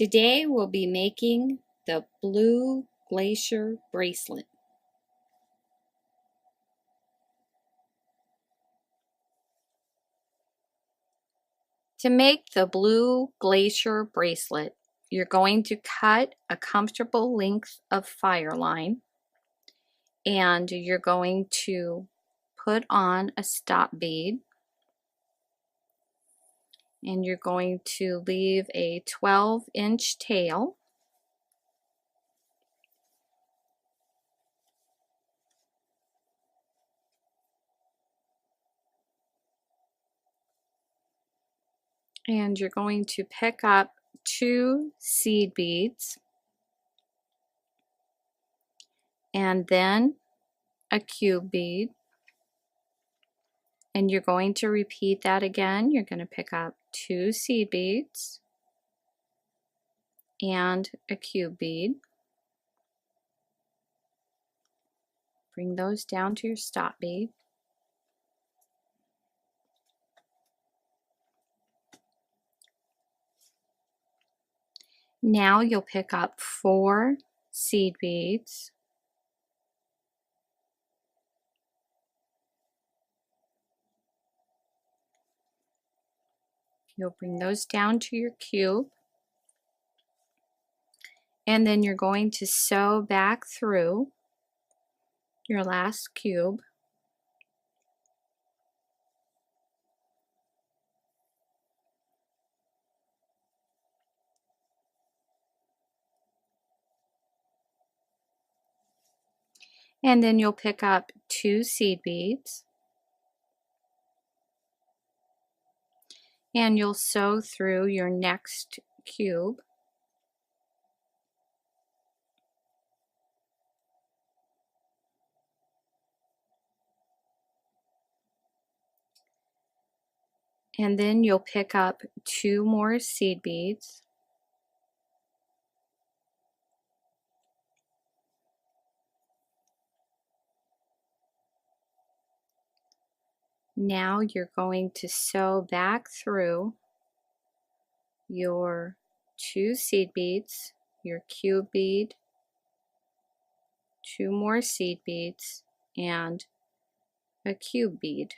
Today we'll be making the blue Glacier bracelet. To make the blue Glacier bracelet, you're going to cut a comfortable length of fire line, and you're going to put on a stop bead, and you're going to leave a 12-inch tail. And you're going to pick up 2 seed beads and then a cube bead, and you're going to repeat that again. You're going to pick up 2 seed beads and a cube bead. Bring those down to your stop bead. Now you'll pick up 4 seed beads You'll bring those down to your cube, and then you're going to sew back through your last cube. And then you'll pick up 2 seed beads, and you'll sew through your next cube. And then you'll pick up 2 more seed beads. Now you're going to sew back through your 2 seed beads, your cube bead, 2 more seed beads, and a cube bead.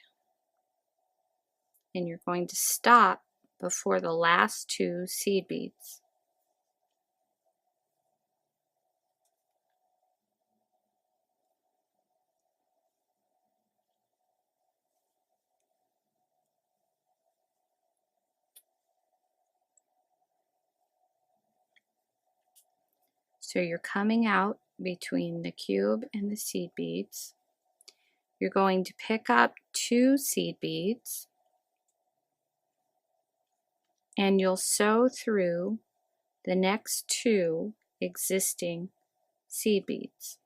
And you're going to stop before the last 2 seed beads. So you're coming out between the cube and the seed beads. You're going to pick up 2 seed beads, and you'll sew through the next 2 existing seed beads.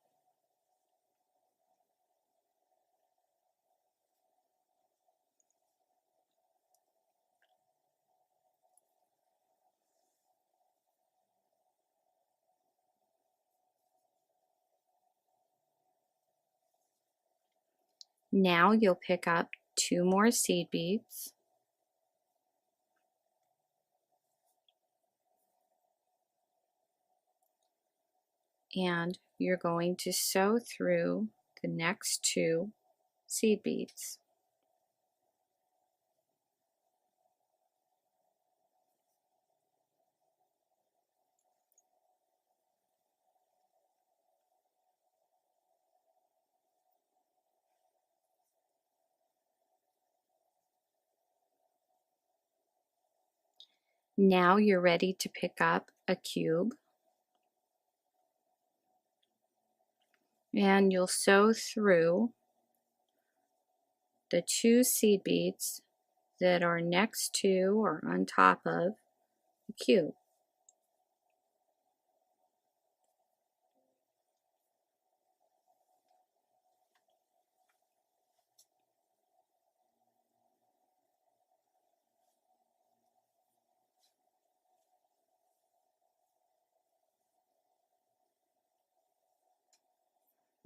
Now you'll pick up 2 more seed beads, and you're going to sew through the next 2 seed beads. Now you're ready to pick up a cube, and you'll sew through the 2 seed beads that are next to or on top of the cube.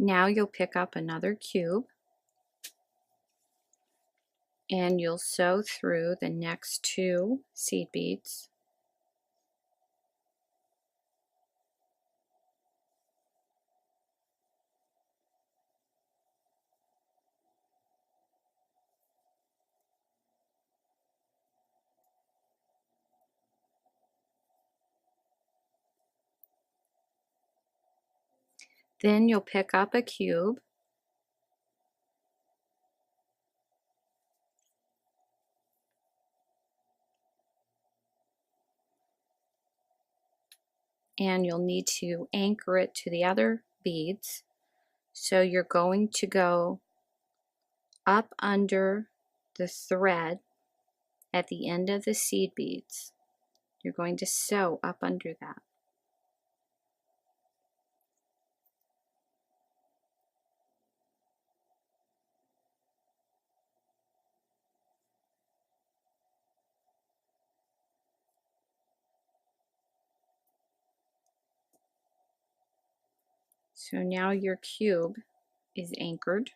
Now you'll pick up another cube, and you'll sew through the next 2 seed beads. Then you'll pick up a cube and you'll need to anchor it to the other beads. So you're going to go up under the thread at the end of the seed beads. You're going to sew up under that. So now your cube is anchored.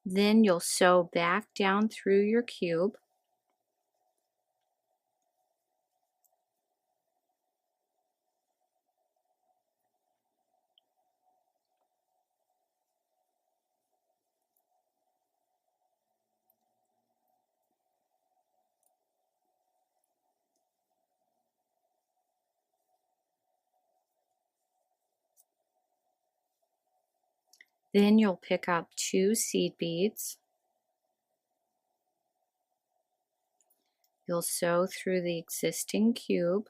Then you'll sew back down through your cube. Then you'll pick up 2 seed beads. You'll sew through the existing cube.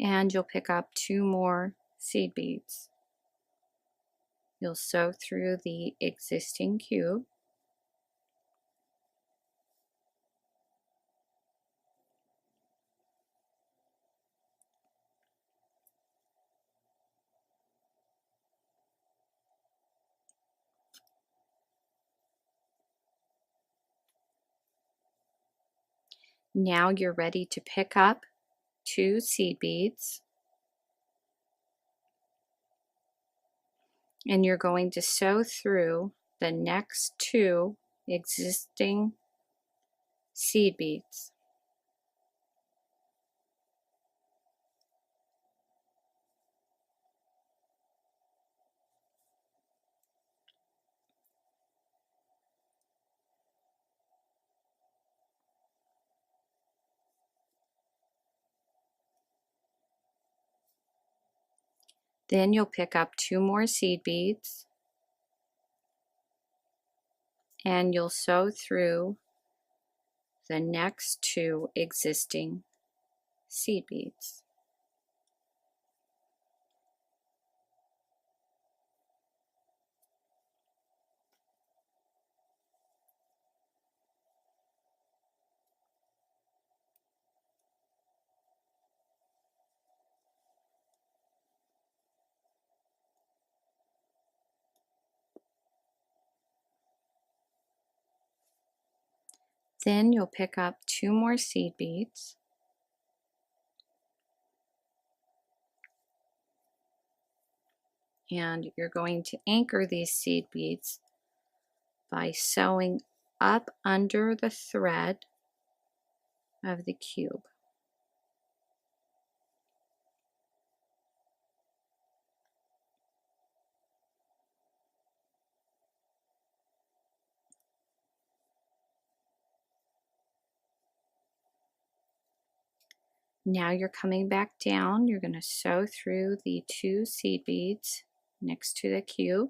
And you'll pick up 2 more seed beads. You'll sew through the existing cube. Now you're ready to pick up 2 seed beads. And you're going to sew through the next 2 existing seed beads. Then you'll pick up 2 more seed beads and you'll sew through the next 2 existing seed beads. Then you'll pick up 2 more seed beads and you're going to anchor these seed beads by sewing up under the thread of the cube. Now you're coming back down, you're going to sew through the 2 seed beads next to the cube.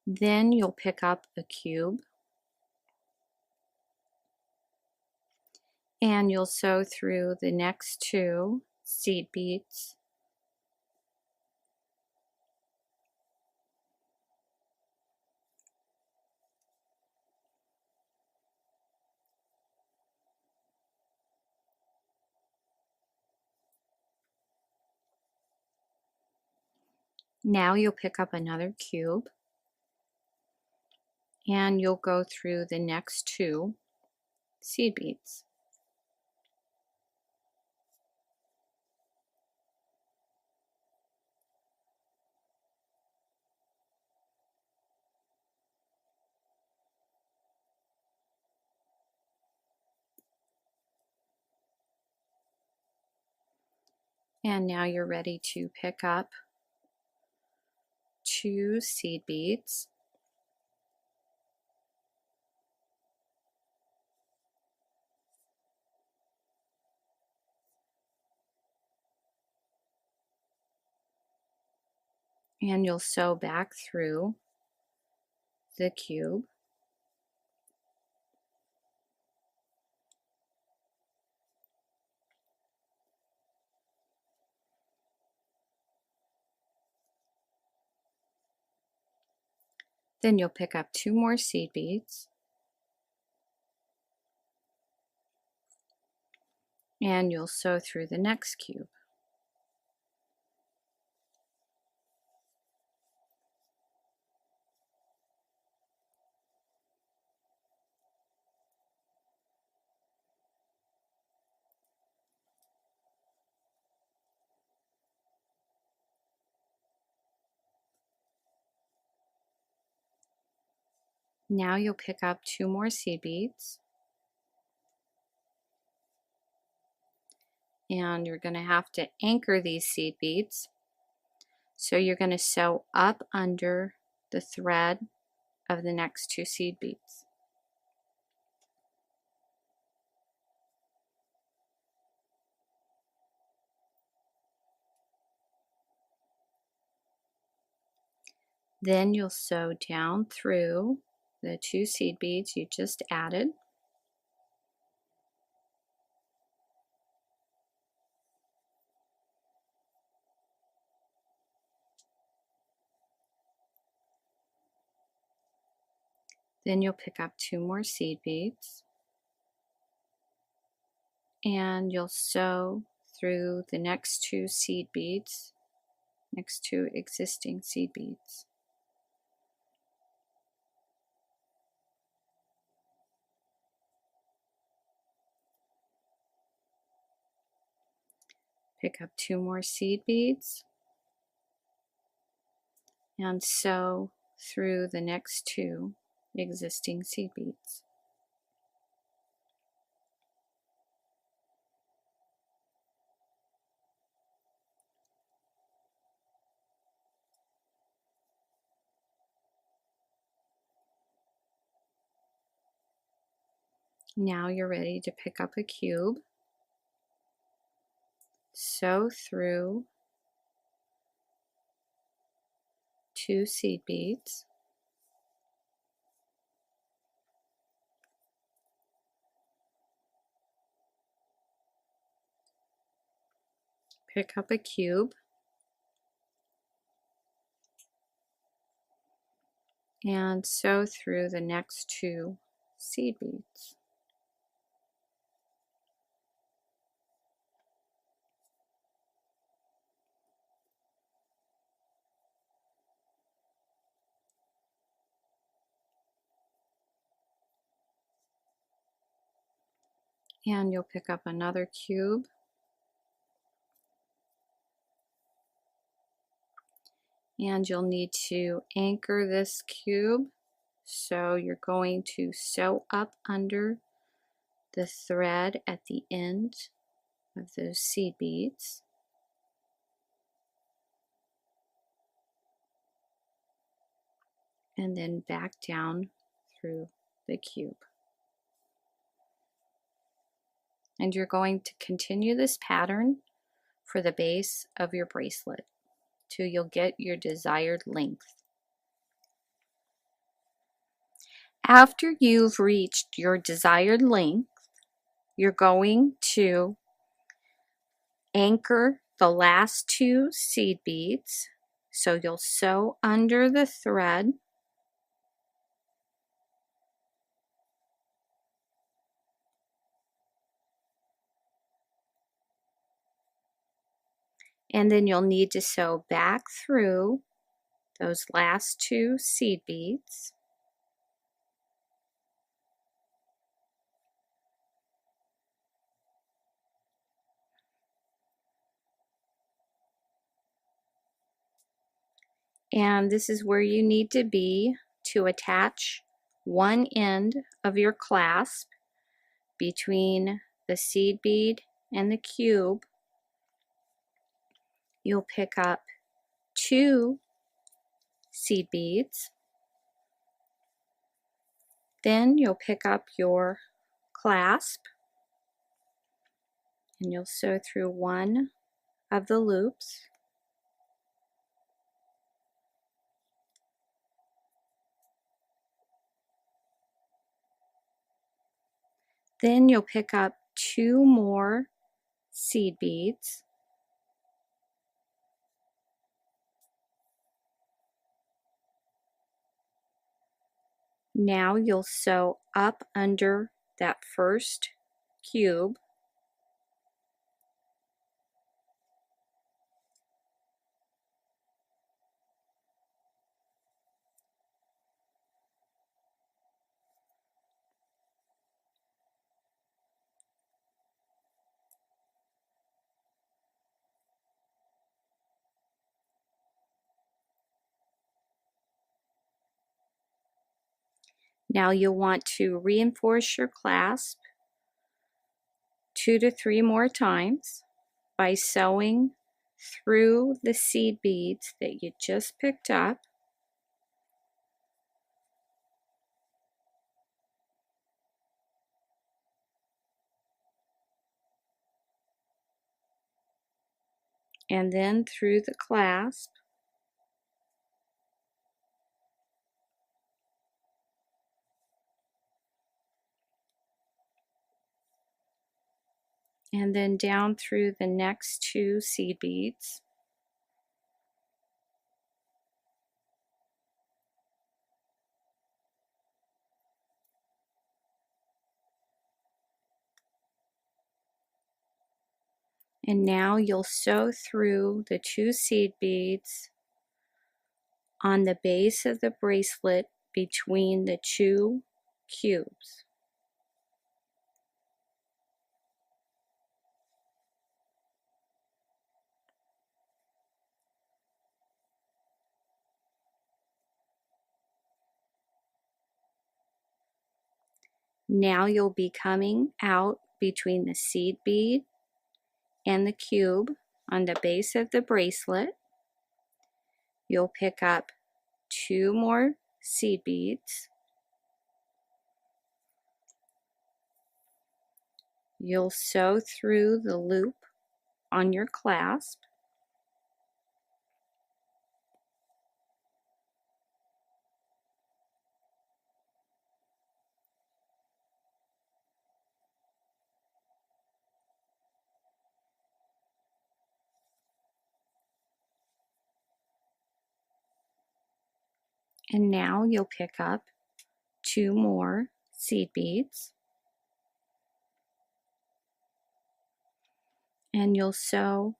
Then you'll pick up a cube and you'll sew through the next 2 seed beads. Now you'll pick up another cube and you'll go through the next 2 seed beads. And now you're ready to pick up 2 seed beads. And you'll sew back through the cube. Then you'll pick up 2 more seed beads. And you'll sew through the next cube. Now you'll pick up 2 more seed beads. And you're going to have to anchor these seed beads. So you're going to sew up under the thread of the next 2 seed beads. Then you'll sew down through the 2 seed beads you just added. Then you'll pick up 2 more seed beads. And you'll sew through the next 2 seed beads, next 2 existing seed beads. Pick up 2 more seed beads and sew through the next 2 existing seed beads. Now you're ready to pick up a cube, sew through 2 seed beads, pick up a cube, and sew through the next 2 seed beads. And you'll pick up another cube, and you'll need to anchor this cube. So you're going to sew up under the thread at the end of those seed beads. And then back down through the cube. And you're going to continue this pattern for the base of your bracelet till you'll get your desired length. After you've reached your desired length, you're going to anchor the last 2 seed beads. So you'll sew under the thread, and then you'll need to sew back through those last 2 seed beads. And this is where you need to be to attach one end of your clasp between the seed bead and the cube. you'll pick up 2 seed beads. Then you'll pick up your clasp and you'll sew through one of the loops. Then you'll pick up 2 more seed beads. Now you'll sew up under that first cube. Now you'll want to reinforce your clasp 2 to 3 more times by sewing through the seed beads that you just picked up. And then through the clasp. And then down through the next 2 seed beads. And now you'll sew through the 2 seed beads on the base of the bracelet between the 2 cubes. Now you'll be coming out between the seed bead and the cube on the base of the bracelet. You'll pick up 2 more seed beads. You'll sew through the loop on your clasp. And now you'll pick up 2 more seed beads. And you'll sew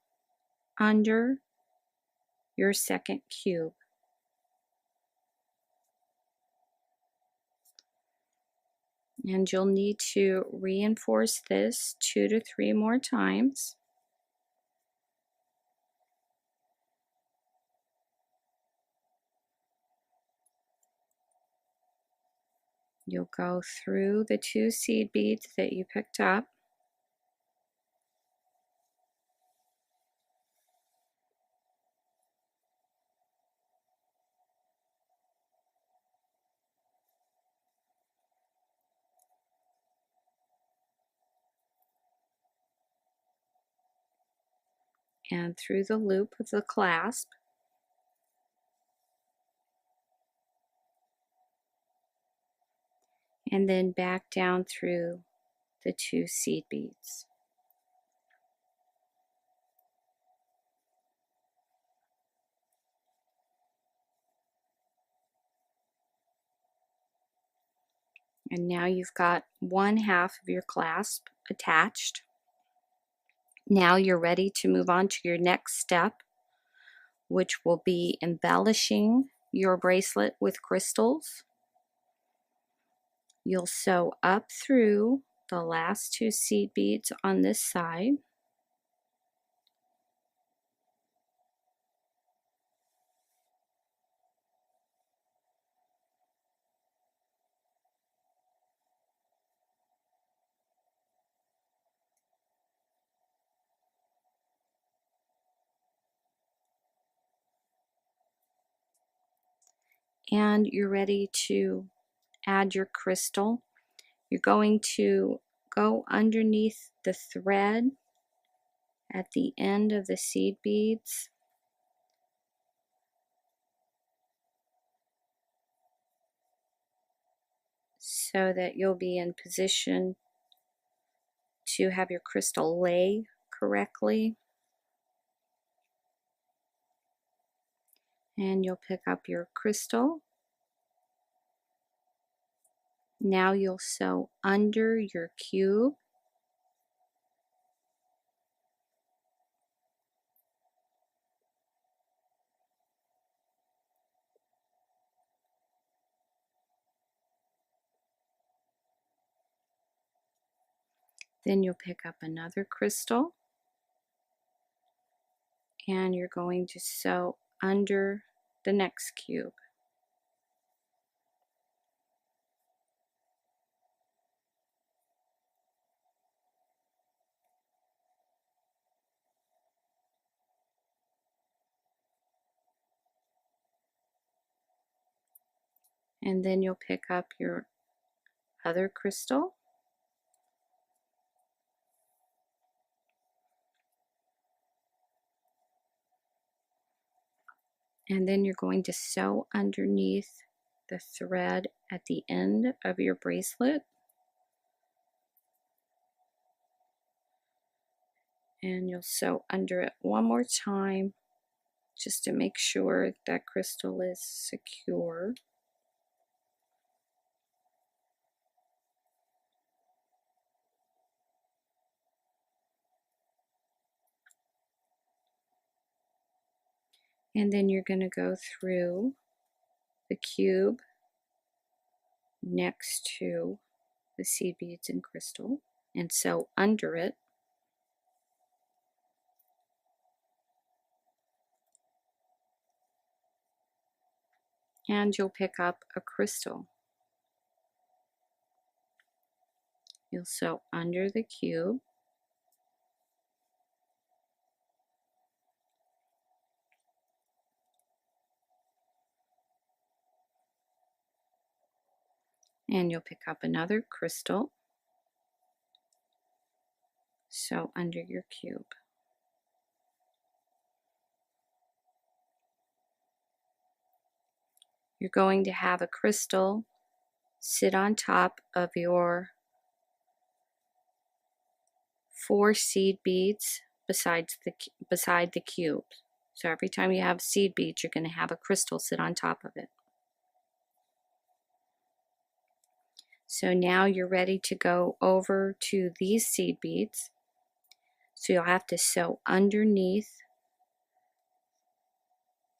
under your second cube. And you'll need to reinforce this 2 to 3 more times. You'll go through the 2 seed beads that you picked up. And through the loop of the clasp. And then back down through the 2 seed beads. And now you've got 1/2 of your clasp attached. Now you're ready to move on to your next step, which will be embellishing your bracelet with crystals. You'll sew up through the last 2 seed beads on this side. and you're ready to add your crystal. You're going to go underneath the thread at the end of the seed beads. So that you'll be in position to have your crystal lay correctly. And you'll pick up your crystal. Now you'll sew under your cube. Then you'll pick up another crystal and you're going to sew under the next cube. And then you'll pick up your other crystal. And then you're going to sew underneath the thread at the end of your bracelet. And you'll sew under it one more time just to make sure that crystal is secure. And then you're going to go through the cube next to the seed beads and crystal and sew under it. And you'll pick up a crystal. You'll sew under the cube. And you'll pick up another crystal. Sew under your cube. You're going to have a crystal sit on top of your 4 seed beads beside the cube. So every time you have seed beads, you're going to have a crystal sit on top of it. So now you're ready to go over to these seed beads. So you'll have to sew underneath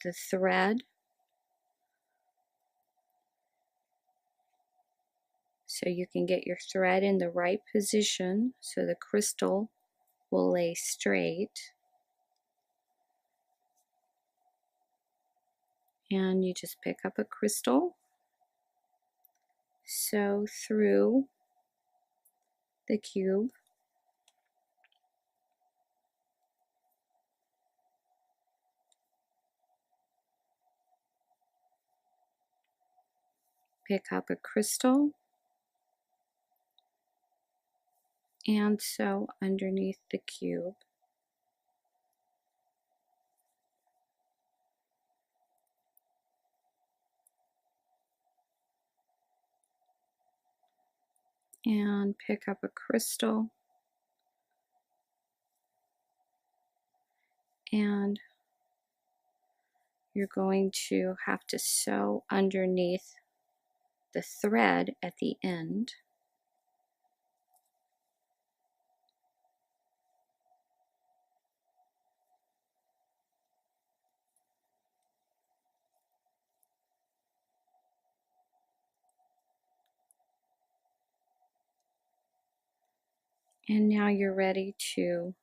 the thread. So you can get your thread in the right position so the crystal will lay straight. And you just pick up a crystal, sew through the cube, pick up a crystal, and sew underneath the cube. And pick up a crystal and you're going to have to sew underneath the thread at the end. And now you're ready to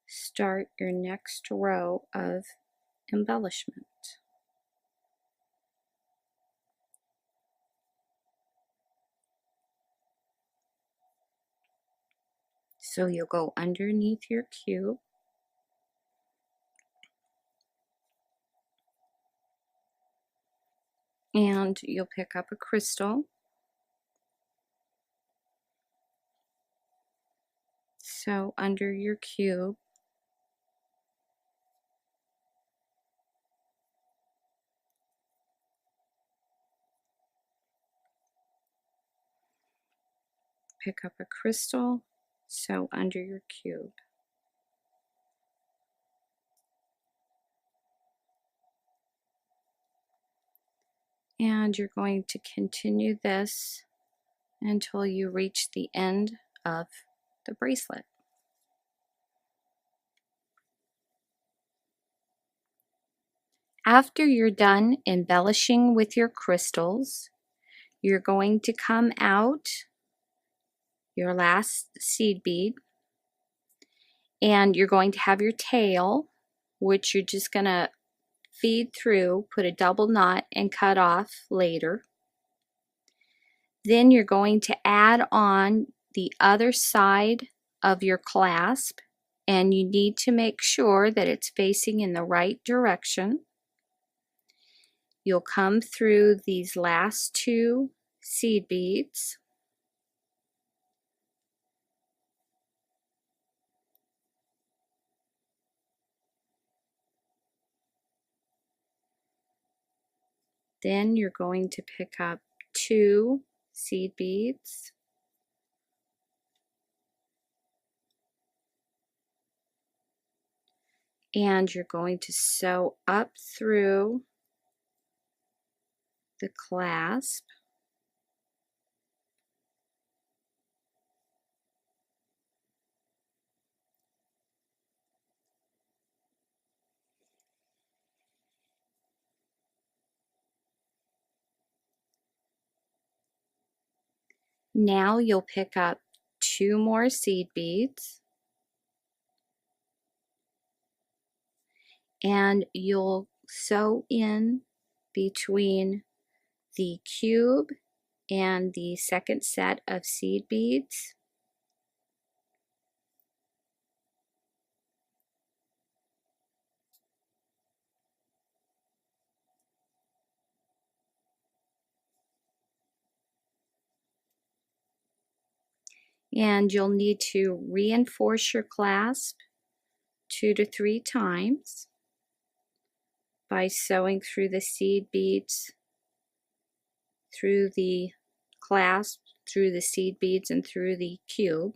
start your next row of embellishment. So you'll go underneath your cube, And you'll pick up a crystal. So under your cube, pick up a crystal, so under your cube. And you're going to continue this until you reach the end of the bracelet. After you're done embellishing with your crystals, you're going to come out your last seed bead, and you're going to have your tail, which you're just going to feed through, put a double knot, and cut off later. Then you're going to add on the other side of your clasp, and you need to make sure that it's facing in the right direction. You'll come through these last two seed beads. Then you're going to pick up 2 seed beads. And you're going to sew up through the clasp. Now you'll pick up 2 more seed beads, and you'll sew in between the cube and the second set of seed beads. And you'll need to reinforce your clasp 2 to 3 times by sewing through the seed beads, through the clasp, through the seed beads, and through the cube.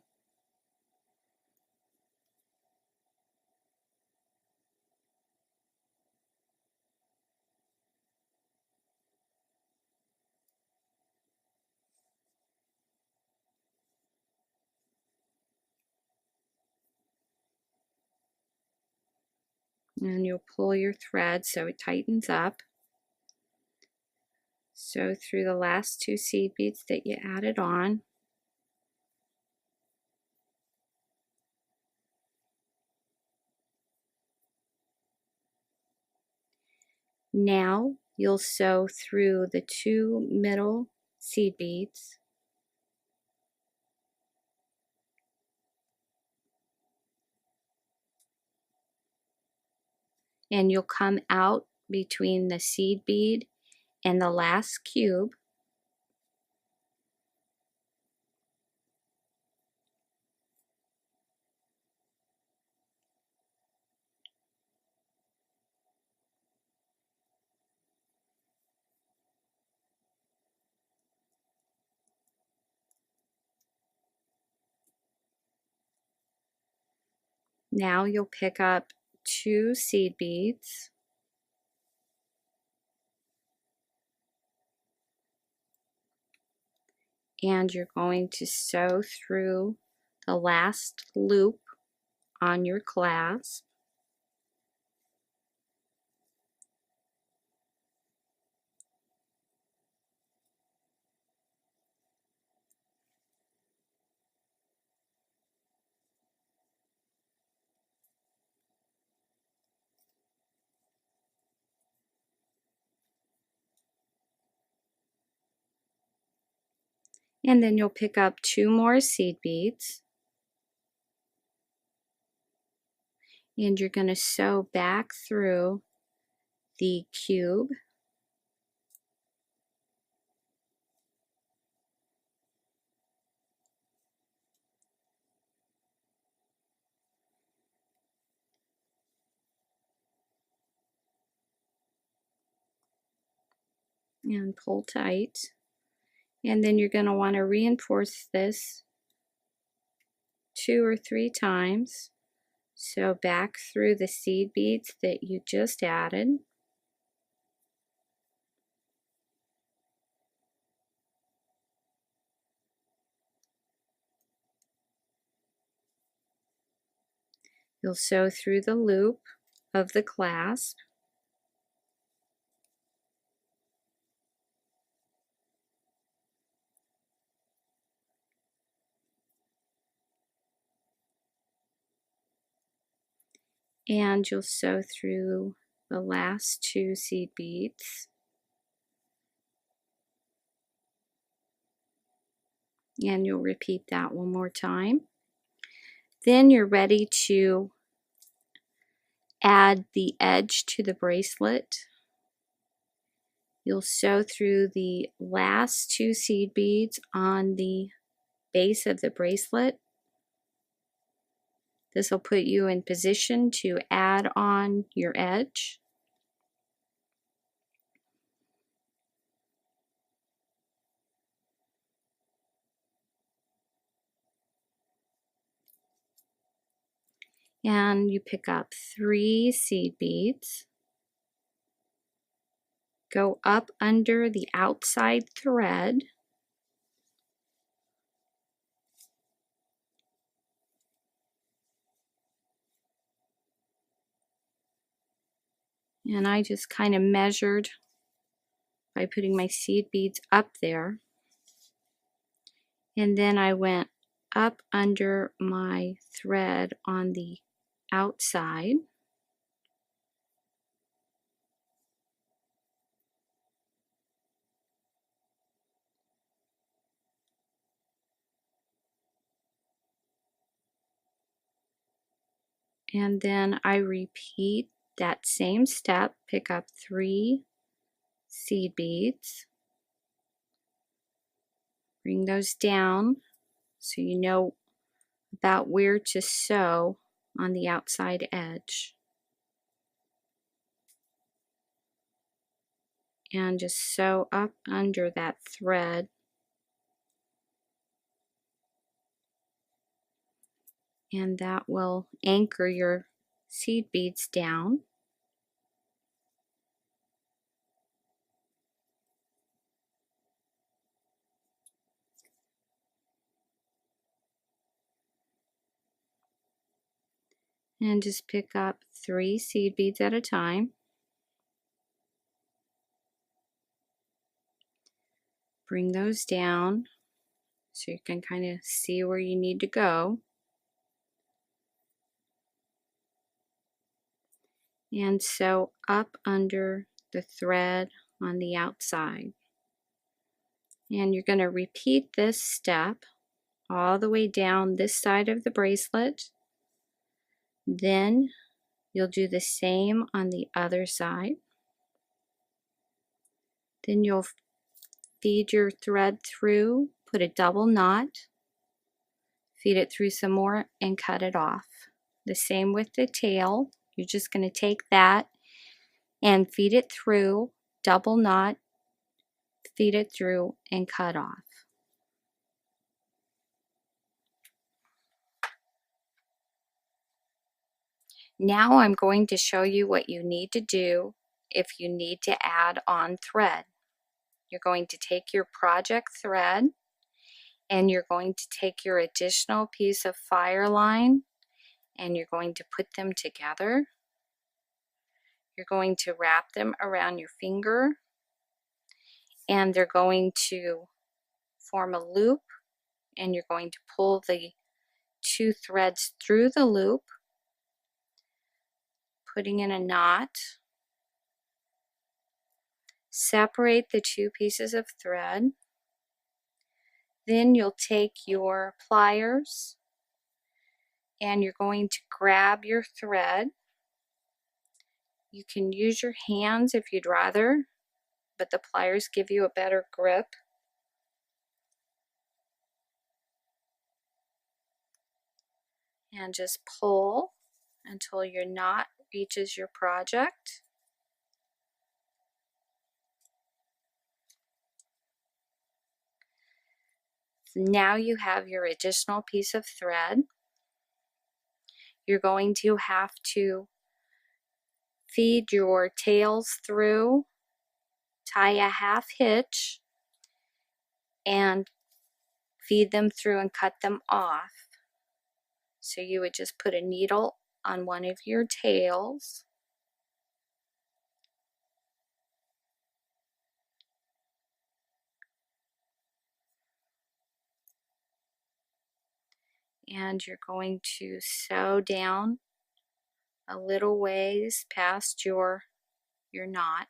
And you'll pull your thread so it tightens up. Sew through the last 2 seed beads that you added on. Now you'll sew through the 2 middle seed beads, and you'll come out between the seed bead and the last cube. Now you'll pick up 2 seed beads, and you're going to sew through the last loop on your clasp. And then you'll pick up 2 more seed beads, and you're going to sew back through the cube, and pull tight. And then you're going to want to reinforce this 2 or 3 times. So back through the seed beads that you just added. You'll sew through the loop of the clasp. And you'll sew through the last 2 seed beads. And you'll repeat that one more time. Then you're ready to add the edge to the bracelet. You'll sew through the last 2 seed beads on the base of the bracelet. This will put you in position to add on your edge. And you pick up 3 seed beads. Go up under the outside thread. And I just kind of measured by putting my seed beads up there. And then I went up under my thread on the outside. And then I repeat that same step, pick up 3 seed beads, bring those down so you know about where to sew on the outside edge. And just sew up under that thread. And that will anchor your seed beads down. And just pick up 3 seed beads at a time. Bring those down so you can kind of see where you need to go. And sew up under the thread on the outside. And you're going to repeat this step all the way down this side of the bracelet. Then you'll do the same on the other side. Then you'll feed your thread through, put a double knot, feed it through some more, and cut it off. The same with the tail. You're just going to take that and feed it through, double knot, feed it through, and cut off. Now I'm going to show you what you need to do if you need to add on thread. You're going to take your project thread and you're going to take your additional piece of fire line and you're going to put them together. You're going to wrap them around your finger and they're going to form a loop, and you're going to pull the 2 threads through the loop, putting in a knot. Separate the 2 pieces of thread. Then you'll take your pliers and you're going to grab your thread. You can use your hands if you'd rather, but the pliers give you a better grip. And just pull until your knot reaches your project. Now you have your additional piece of thread. You're going to have to feed your tails through, tie a half hitch, and feed them through and cut them off. So you would just put a needle on one of your tails, and you're going to sew down a little ways past your knot.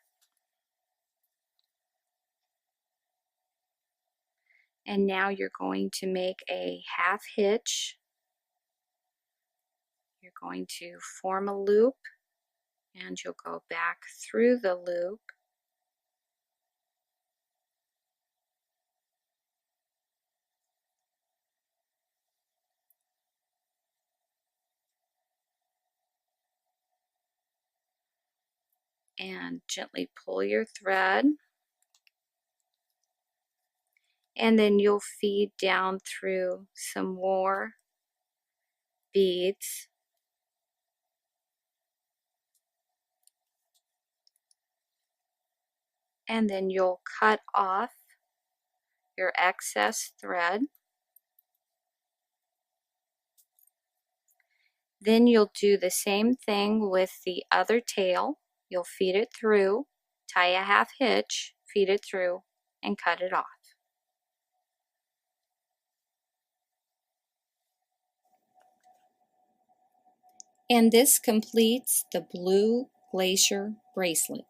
And now you're going to make a half hitch. You're going to form a loop, and you'll go back through the loop, and gently pull your thread, and then you'll feed down through some more beads, and then you'll cut off your excess thread. Then you'll do the same thing with the other tail. You'll feed it through, tie a half hitch, feed it through, and cut it off. And this completes the blue Glacier bracelet.